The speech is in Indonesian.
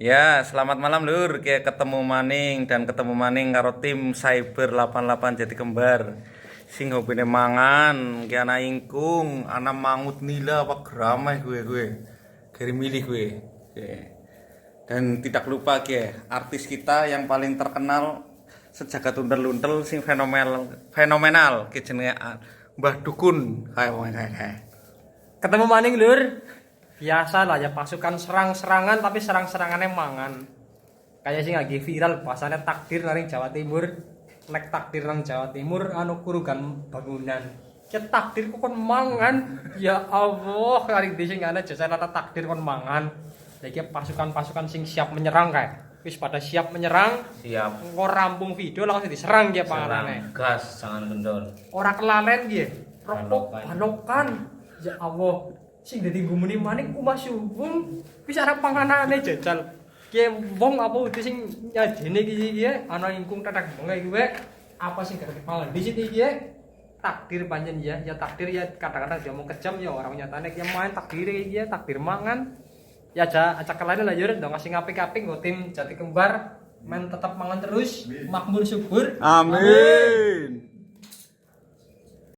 Ya, selamat malam Lur. Kayak ketemu maning dan ketemu maning karo tim Cyber 88 Jati Kembar. Sing hobine mangan, ki ana ingkung, ana mangut nila apa gramai gue. Gari milih gue. Oke. Dan tidak lupa artis kita yang paling terkenal sejagat untel-untel sing fenomenal ki jenenge Mbah Dukun. Kayak. Ketemu maning lur. Biasa lah ya pasukan serang-serangan tapi serang-serangannya mangan. Kayak sing lagi viral bahasanya takdir nang Jawa Timur. Nek takdir nang Jawa Timur anu kurugan bangunan. Ya takdir kon mangan. Ya Allah, kali di sing ana jasa rata takdir kon mangan. Lagi pasukan-pasukan sing siap menyerang kayak. Wis pada siap menyerang. Siap. Engko rampung video langsung diserang ya panganane. Gas jangan kendor. Ora kelalen dia. Rokok balokan. Ya Allah. Sing dadi gumuni maning umah suwung wis arep panganane jajal. Ki wong apa udah sing nyajene iki ana ingkung tetek bengke iki apa sing gak dipangan di sini iki takdir panjen ya takdir ya kadang-kadang dia mau kejam ya orang nyatane ki main takdir iki takdir mangan ya aja acak kelane lah yur ndang ngasih ngapik-apik nggo tim Jati Kembar men tetap mangan terus makmur subur Amin.